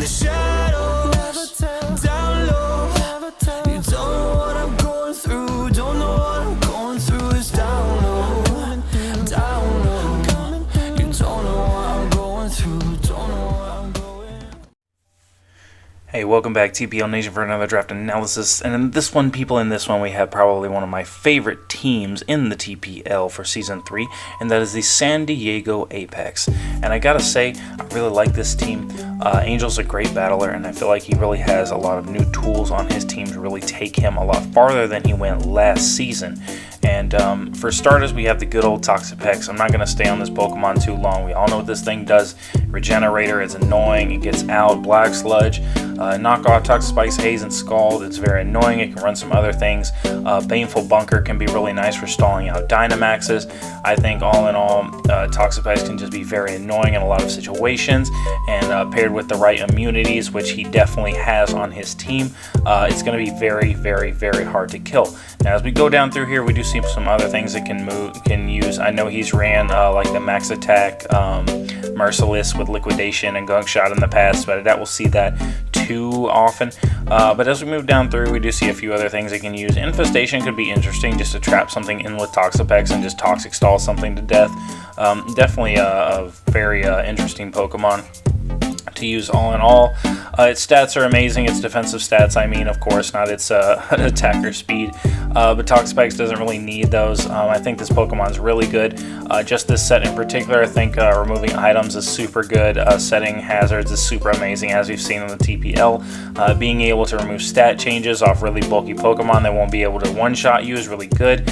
the shadows, down low. You don't know what I'm going through, don't know what I'm going through. It's down low, down low. You don't know what I'm going through, don't know what I'm going. Hey, welcome back TPL Nation for another draft analysis. And in this one, we have probably one of my favorite teams in the TPL for Season 3, and that is the San Diego Apex. And I gotta say, I really like this team. Angel's a great battler, and I feel like he really has a lot of new tools on his team to really take him a lot farther than he went last season. And for starters, we have the good old Toxapex. I'm not going to stay on this Pokemon too long. We all know what this thing does. Regenerator, it's annoying. It gets out. Black Sludge, knockoff Toxaspikes, Haze, and Scald. It's very annoying. It can run some other things. Baneful Bunker can be really nice for stalling out Dynamaxes. I think all in all, Toxapex can just be very annoying in a lot of situations. And paired with the right immunities, which he definitely has on his team, it's going to be very, very, very hard to kill. Now, as we go down through here, we do see some other things that can use. I know he's ran like the Max Attack, Merciless with Liquidation and Gunk Shot in the past, but I doubt we'll see that too often. But as we move down through, we do see a few other things they can use. Infestation could be interesting, just to trap something in with Toxapex and just Toxic Stall something to death. Definitely a very interesting Pokemon to use all in all. Its stats are amazing. Its defensive stats, I mean, of course, not its attacker speed. But Toxapex doesn't really need those. I think this Pokemon is really good. Just this set in particular, I think removing items is super good. Setting hazards is super amazing, as we've seen in the TPL. Being able to remove stat changes off really bulky Pokemon that won't be able to one-shot you is really good.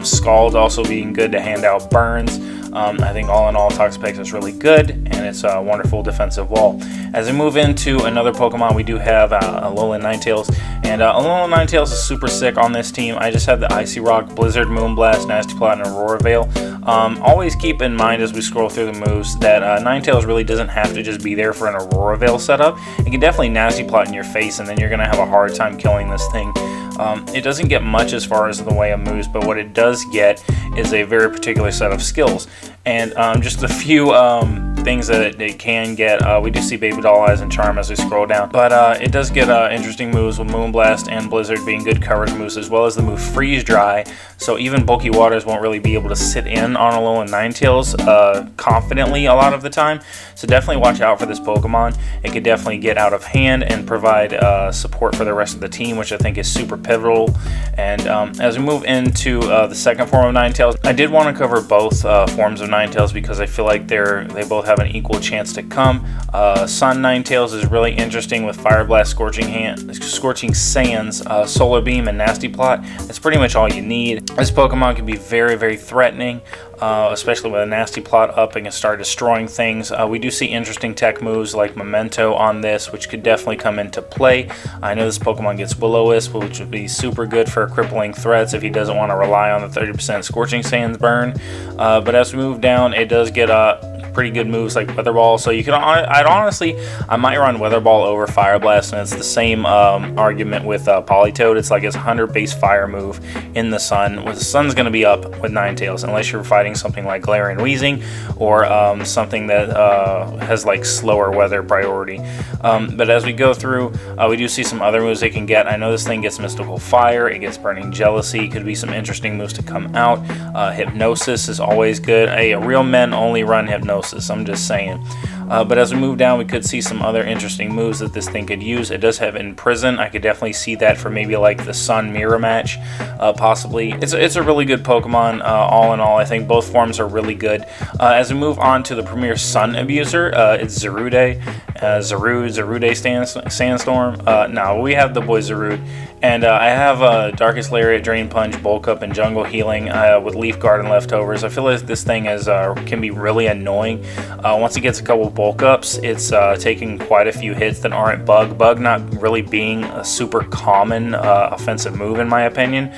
Scald also being good to hand out burns. I think all in all, Toxapex is really good, and it's a wonderful defensive wall. As we move into another Pokemon, we do have Alolan Ninetales, and Alolan Ninetales is super sick on this team. I just have the Icy Rock, Blizzard, Moonblast, Nasty Plot, and Aurora Veil. Always keep in mind as we scroll through the moves that Ninetales really doesn't have to just be there for an Aurora Veil setup. It can definitely Nasty Plot in your face, and then you're going to have a hard time killing this thing. It doesn't get much as far as the way of moves, but what it does get is a very particular set of skills. And just a few things that it can get. We do see Baby Doll Eyes and Charm as we scroll down, but it does get interesting moves with Moonblast and Blizzard being good coverage moves, as well as the move Freeze Dry. So even bulky waters won't really be able to sit in on Alolan Ninetales confidently a lot of the time. So definitely watch out for this Pokemon. It could definitely get out of hand and provide support for the rest of the team, which I think is super pivotal. And as we move into the second form of Ninetales, I did want to cover both forms of Ninetales because I feel like they both have an equal chance to come. Sun Ninetales is really interesting with Fire Blast, Scorching Sands, Solar Beam, and Nasty Plot. That's pretty much all you need. This Pokemon can be very, very threatening, especially with a Nasty Plot up and can start destroying things. We do see interesting tech moves like Memento on this, which could definitely come into play. I know this Pokemon gets Will-O-Wisp, which would be super good for crippling threats if he doesn't want to rely on the 30% Scorching Sands burn. But as we move down, it does get pretty good moves like Weather Ball. So you can, I might run Weather Ball over Fire Blast, and it's the same argument with Politoed. It's like its 100 base fire move in the sun. The sun's going to be up with Ninetales unless you're fighting something like Galarian Weezing or something that has like slower weather priority. But as we go through, we do see some other moves they can get. I know this thing gets Mystical Fire, it gets Burning Jealousy, could be some interesting moves to come out. Hypnosis is always good. Hey, real men only run Hypnosis, I'm just saying. But as we move down, we could see some other interesting moves that this thing could use. It does have Imprison. I could definitely see that for maybe like the Sun Mirror match, possibly. It's a really good Pokemon, all in all. I think both forms are really good. As we move on to the Premier Sun Abuser, it's Zarude. Zarude Sandstorm. Now we have the boy Zarude. And I have Darkest Lariat, Drain Punch, Bulk Up, and Jungle Healing with Leaf Guard and Leftovers. I feel like this thing can be really annoying. Once it gets a couple Bulk Ups, it's taking quite a few hits that aren't Bug. Bug not really being a super common offensive move in my opinion.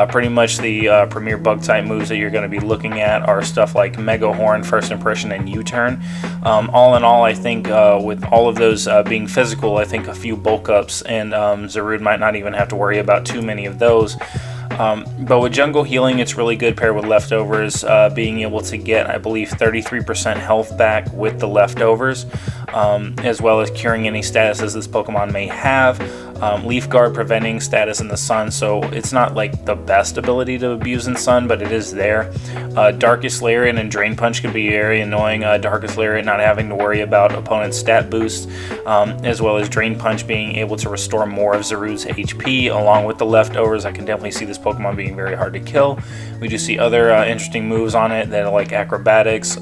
Pretty much the premier Bug type moves that you're going to be looking at are stuff like Mega Horn, First Impression, and U-Turn. All in all, I think with all of those being physical, I think a few Bulk Ups and Zarude might not even have to worry about too many of those. But with Jungle Healing, it's really good paired with Leftovers, being able to get, I believe, 33% health back with the Leftovers, as well as curing any statuses this Pokemon may have. Leaf Guard preventing status in the sun, so it's not like the best ability to abuse in sun, but it is there. Darkest Lariat and Drain Punch could be very annoying. Darkest Lariat not having to worry about opponent's stat boost, as well as Drain Punch being able to restore more of Zarude's HP along with the Leftovers. I can definitely see this Pokemon being very hard to kill. We do see other interesting moves on it that are like Acrobatics.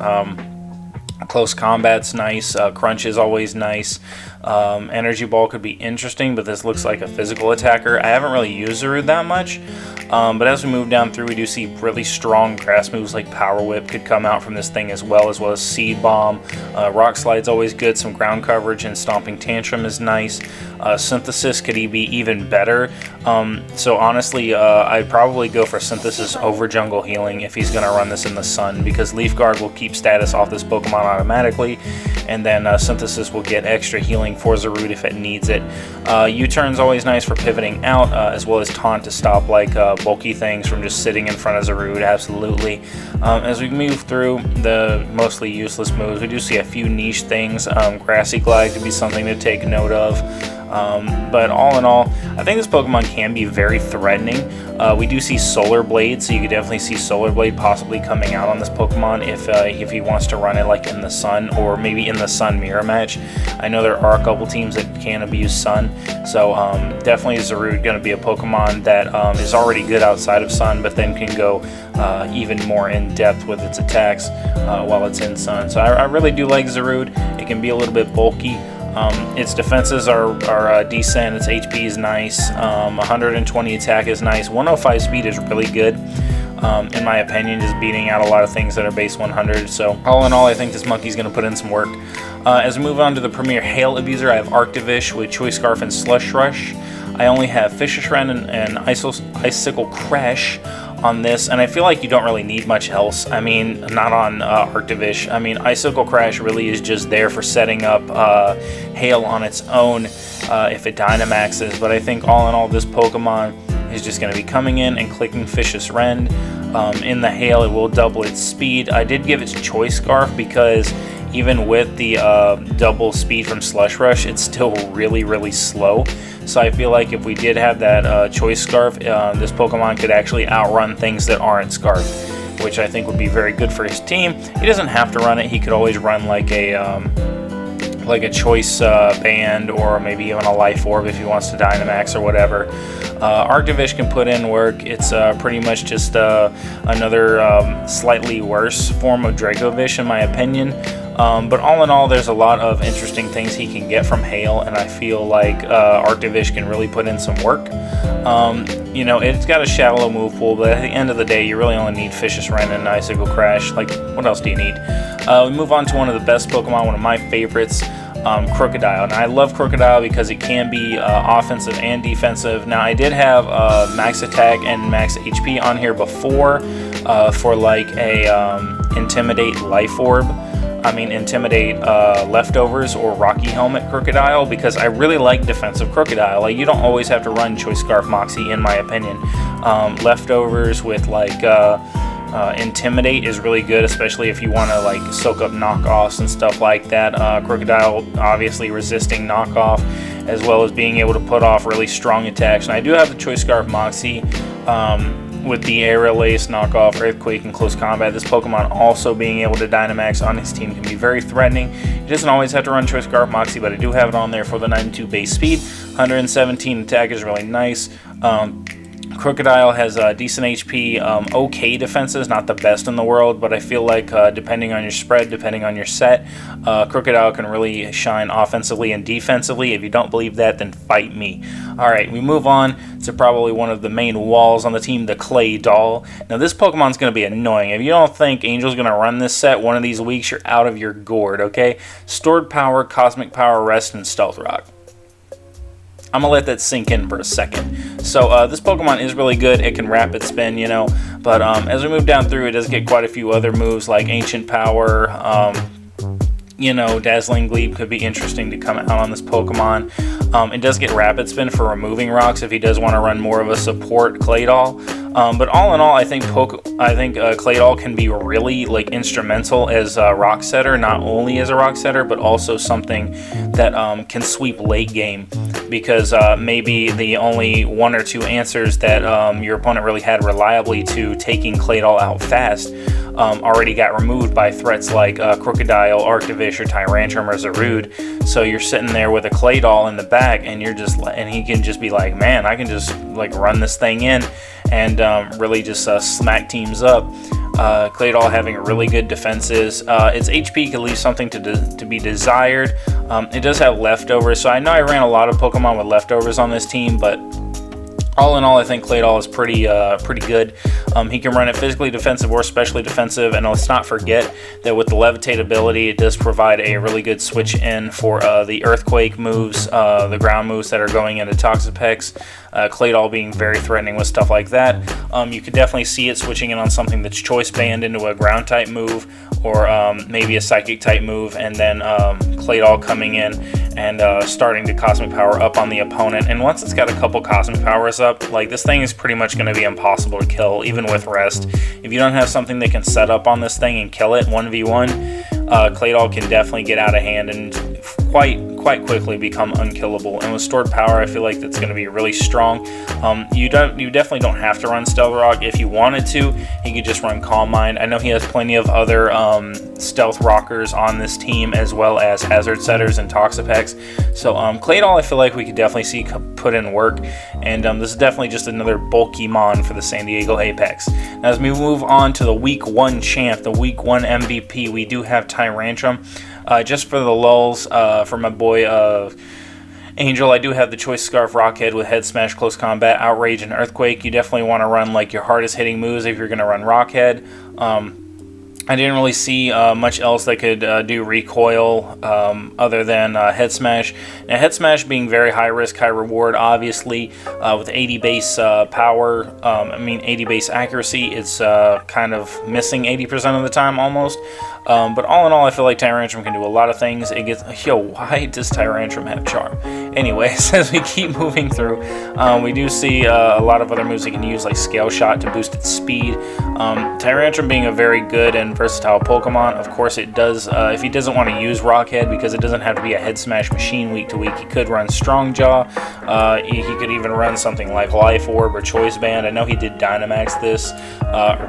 Close Combat's nice. Crunch is always nice. Energy Ball could be interesting, but this looks like a physical attacker. I haven't really used Zarude that much, but as we move down through, we do see really strong grass moves like Power Whip could come out from this thing as well as Seed Bomb. Rock Slide's always good. Some ground coverage, and Stomping Tantrum is nice. Synthesis could be even better. So honestly, I'd probably go for Synthesis over Jungle Healing if he's going to run this in the sun, because Leaf Guard will keep status off this Pokemon automatically, and then Synthesis will get extra healing for Zarude if it needs it. U-Turn's always nice for pivoting out, as well as Taunt to stop like bulky things from just sitting in front of Zarude, absolutely. As we move through the mostly useless moves, we do see a few niche things. Grassy Glide could be something to take note of. But all in all, I think this Pokemon can be very threatening. We do see Solar Blade, so you could definitely see Solar Blade possibly coming out on this Pokemon if he wants to run it like in the sun, or maybe in the sun mirror match. I know there are a couple teams that can abuse sun, so definitely Zarude going to be a Pokemon that is already good outside of sun, but then can go even more in depth with its attacks while it's in sun. So I really do like Zarude. It can be a little bit bulky. Its defenses are decent, its HP is nice, 120 attack is nice, 105 speed is really good, in my opinion, just beating out a lot of things that are base 100, so all in all, I think this monkey's going to put in some work. As we move on to the Premier Hail Abuser, I have Arctivish with Choice Scarf and Slush Rush. I only have Fishious Rend and Icicle Crash on this, and I feel like you don't really need much else. I mean, not on Arctivish. I mean, Icicle Crash really is just there for setting up Hail on its own if it Dynamaxes, but I think all in all, this Pokemon is just going to be coming in and clicking Fishious Rend. In the Hail, it will double its speed. I did give its Choice Scarf because even with the double speed from Slush Rush, it's still really, really slow. So I feel like if we did have that Choice Scarf, this Pokemon could actually outrun things that aren't Scarf, which I think would be very good for his team. He doesn't have to run it. He could always run like a Choice Band, or maybe even a Life Orb if he wants to Dynamax or whatever. Arctivish can put in work. It's pretty much just another slightly worse form of Dracovish in my opinion. But all in all, there's a lot of interesting things he can get from Hail, and I feel like Arctivish can really put in some work. You know, it's got a shallow move pool, but at the end of the day, you really only need Fishious Rend and Icicle Crash. Like, what else do you need? We move on to one of the best Pokemon, one of my favorites, Crocodile. And I love Crocodile because it can be offensive and defensive. Now, I did have max attack and max HP on here before for like a Intimidate Life Orb. Intimidate Leftovers or Rocky Helmet Crocodile, because I really like defensive Crocodile. Like, you don't always have to run Choice Scarf Moxie, in my opinion. Leftovers with like Intimidate is really good, especially if you want to like soak up knockoffs and stuff like that. Crocodile obviously resisting knockoff, as well as being able to put off really strong attacks. And I do have the Choice Scarf Moxie with the Aerial Ace, Knockoff, Earthquake, and Close Combat. This Pokemon also being able to Dynamax on his team can be very threatening. He doesn't always have to run Choice Scarf Moxie, but I do have it on there for the 92 base speed. 117 attack is really nice. Crocodile has decent HP, okay defenses, not the best in the world, but I feel like depending on your spread, depending on your set, Crocodile can really shine offensively and defensively. If you don't believe that, then fight me. Alright, we move on to probably one of the main walls on the team, the Claydol. Now, this Pokemon's going to be annoying. If you don't think Angel's going to run this set one of these weeks, you're out of your gourd, okay? Stored Power, Cosmic Power, Rest, and Stealth Rock. I'm going to let that sink in for a second. So this Pokemon is really good. It can Rapid Spin, you know. But as we move down through, it does get quite a few other moves like Ancient Power, you know, Dazzling Gleam could be interesting to come out on this Pokemon. It does get Rapid Spin for removing rocks if he does want to run more of a support Claydol. But all in all, I think Claydol can be really like instrumental as a rock setter, not only as a rock setter, but also something that can sweep late game, because maybe the only one or two answers that your opponent really had reliably to taking Claydol out fast already got removed by threats like Crocodile, Arctivish, or Tyrantrum, or Zarude. So you're sitting there with a Claydol in the back, and and he can just be like, man, I can just like run this thing in and really just smack teams up. Claydol having really good defenses. Its HP could leave something to be desired. It does have leftovers, so I know I ran a lot of Pokemon with leftovers on this team, but all in all, I think Claydol is pretty good. He can run it physically defensive or specially defensive, and let's not forget that with the Levitate ability, it does provide a really good switch in for the Earthquake moves, the ground moves that are going into Toxapex. Claydol being very threatening with stuff like that. You could definitely see it switching in on something that's Choice Band into a ground type move, or maybe a Psychic type move, and then Claydol coming in and starting to Cosmic Power up on the opponent. And once it's got a couple Cosmic Powers up, like, this thing is pretty much going to be impossible to kill, even with rest. If you don't have something that can set up on this thing and kill it 1v1, Claydol can definitely get out of hand and quite quickly become unkillable. And with stored power, I feel like that's going to be really strong. You definitely don't have to run Stealth Rock. If you wanted to, he could just run Calm Mind. I know he has plenty of other Stealth Rockers on this team, as well as Hazard Setters and Toxapex. So Claydol, I feel like we could definitely see put in work, and this is definitely just another bulky mon for the San Diego Apex. Now, as we move on to the Week 1 champ, the Week 1 MVP, we do have Tyrantrum. Just for the lulz, for my boy Angel, I do have the Choice Scarf Rockhead with Head Smash, Close Combat, Outrage, and Earthquake. You definitely want to run like your hardest hitting moves if you're going to run Rockhead. I didn't really see much else that could do recoil other than Head Smash. Now, Head Smash being very high risk, high reward, obviously, with 80 base power, 80 base accuracy, it's kind of missing 80% of the time almost. But all in all, I feel like Tyrantrum can do a lot of things. It gets, why does Tyrantrum have Charm? Anyways, as we keep moving through, we do see a lot of other moves it can use, like Scale Shot to boost its speed. Tyrantrum being a very good and versatile Pokemon, of course it does, if he doesn't want to use Rockhead, because it doesn't have to be a Head Smash machine week to week, he could run Strong Jaw. He could even run something like Life Orb or Choice Band. I know he did Dynamax this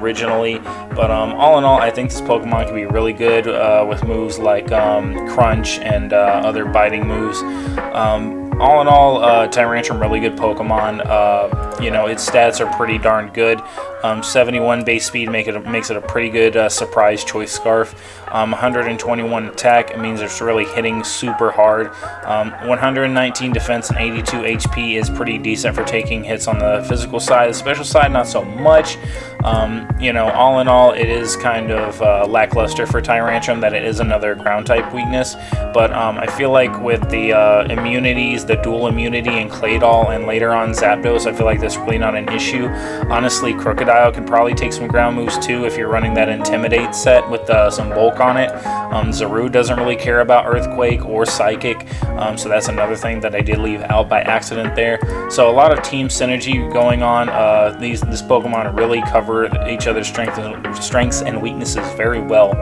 originally, but all in all, I think this Pokemon can be really good with moves like Crunch and other biting moves. All in all, Tyrantrum, really good Pokemon. Its stats are pretty darn good. 71 base speed makes it a pretty good surprise Choice Scarf. 121 attack, it means it's really hitting super hard. 119 defense and 82 HP is pretty decent for taking hits on the physical side. The special side, not so much. All in all, it is kind of lackluster for Tyrantrum that it is another ground type weakness. But I feel like with the immunities, the dual immunity in Claydol and later on Zapdos, I feel like that's really not an issue. Honestly, Crocodile could probably take some ground moves too if you're running that Intimidate set with some bulk on it. Zarude doesn't really care about Earthquake or Psychic, so that's another thing that I did leave out by accident there. So a lot of team synergy going on. This Pokemon really cover each other's strengths and weaknesses very well,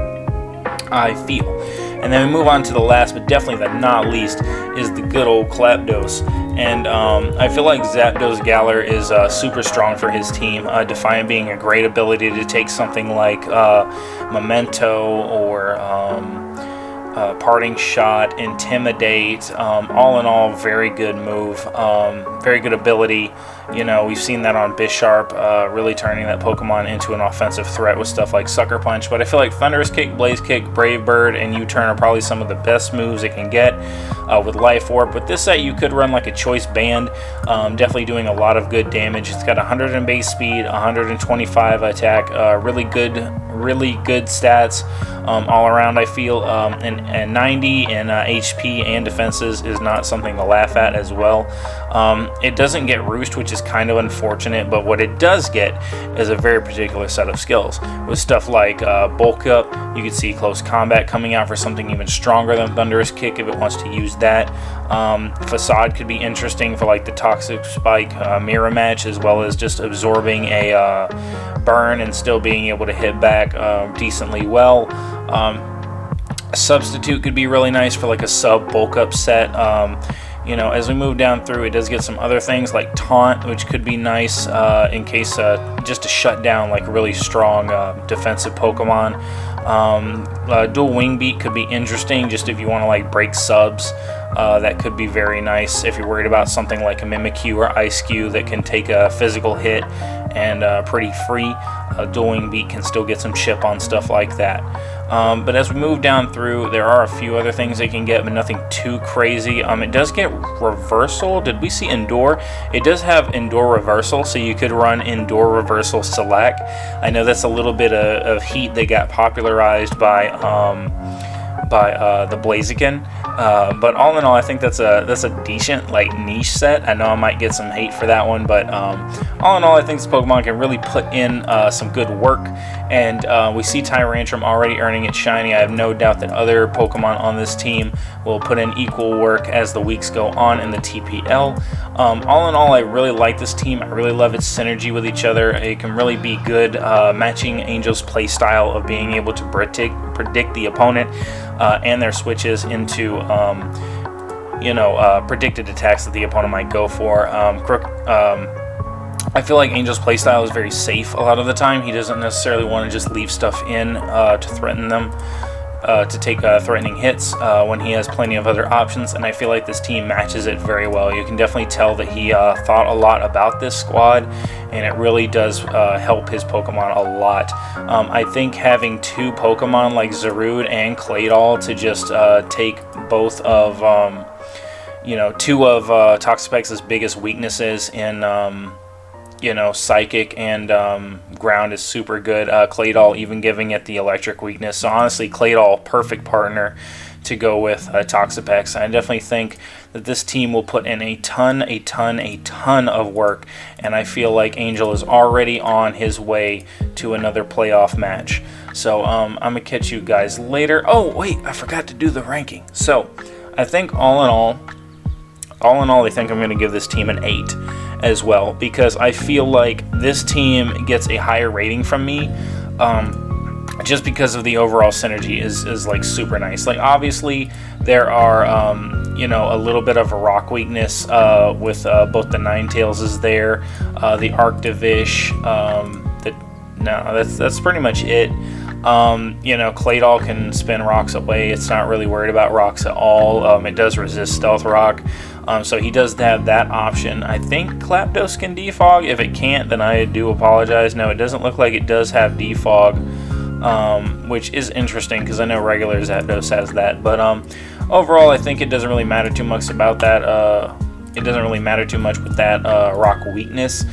I feel. And then we move on to the last, but definitely the not least, is the good old Zapdos. And I feel like Zapdos Galar is super strong for his team. Defiant being a great ability to take something like Memento or Parting Shot, Intimidate. All in all, very good move. Very good ability. We've seen that on Bisharp, really turning that Pokemon into an offensive threat with stuff like Sucker Punch. But I feel like Thunderous Kick, Blaze Kick, Brave Bird, and U-Turn are probably some of the best moves it can get. with Life Orb. With this set, you could run like a choice band, definitely doing a lot of good damage. It's got 100 in base speed, 125 attack, really good stats all around, I feel, and 90 in HP and defenses is not something to laugh at as well. It doesn't get Roost, which is kind of unfortunate, but what it does get is a very particular set of skills. With stuff like Bulk Up, you can see Close Combat coming out for something even stronger than Thunderous Kick if it wants to use that. Facade could be interesting for like the Toxic Spike mirror match, as well as just absorbing a burn and still being able to hit back decently well. Substitute could be really nice for like a sub bulk up set. You know, as we move down through, it does get some other things like Taunt, which could be nice in case just to shut down like really strong defensive Pokemon. Dual Wing Beat could be interesting just if you want to like break subs. That could be very nice if you're worried about something like a Mimikyu or Ice-Q that can take a physical hit and pretty free. Dual Wing Beat can still get some chip on stuff like that. But as we move down through, there are a few other things they can get, but nothing too crazy. It does get Reversal. Did we see Endure? It does have Endure Reversal, so you could run Endure Reversal Select. I know that's a little bit of heat that got popularized by the Blaziken, but all in all, I think that's a decent like niche set. I know I might get some hate for that one, but all in all, I think this Pokemon can really put in some good work, and we see Tyrantrum already earning its shiny. I have no doubt that other Pokemon on this team will put in equal work as the weeks go on in the TPL. All in all, I really like this team. I really love its synergy with each other. It can really be good matching Angel's playstyle of being able to predict the opponent and their switches into predicted attacks that the opponent might go for. I feel like Angel's playstyle is very safe a lot of the time. He doesn't necessarily want to just leave stuff in to threaten them, to take threatening hits when he has plenty of other options, and I feel like this team matches it very well. You can definitely tell that he thought a lot about this squad, and it really does help his Pokemon a lot. I think having two Pokemon like Zarude and Claydol to just take both of two of Toxapex's biggest weaknesses in Psychic and Ground is super good. Claydol even giving it the Electric weakness. So honestly, Claydol, perfect partner to go with Toxapex. I definitely think that this team will put in a ton of work, and I feel like Angel is already on his way to another playoff match. So I'm gonna catch you guys later. Oh wait, I forgot to do the ranking. So I think all in all, I think I'm gonna give this team an 8 as well, because I feel like this team gets a higher rating from me, just because of the overall synergy is like super nice. Like obviously there are a little bit of a rock weakness with both the Ninetales is there, the Arctivish, that's pretty much it. Claydol can spin rocks away. It's not really worried about rocks at all. It does resist Stealth Rock. So he does have that option. I think Zapdos can defog. If it can't, then I do apologize. No, it doesn't look like it does have defog, which is interesting because I know regular Zapdos has that. But overall, I think it doesn't really matter too much about that. It doesn't really matter too much with that rock weakness.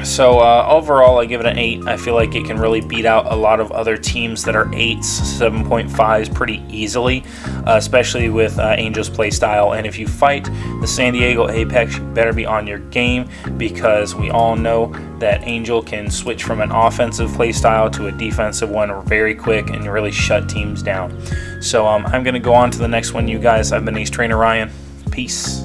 So overall, I give it an 8. I feel like it can really beat out a lot of other teams that are 8s, 7.5s pretty easily, especially with Angel's playstyle. And if you fight the San Diego Apex, you better be on your game, because we all know that Angel can switch from an offensive playstyle to a defensive one very quick and really shut teams down. So I'm going to go on to the next one, you guys. I've been Ace Trainer Ryan. Peace.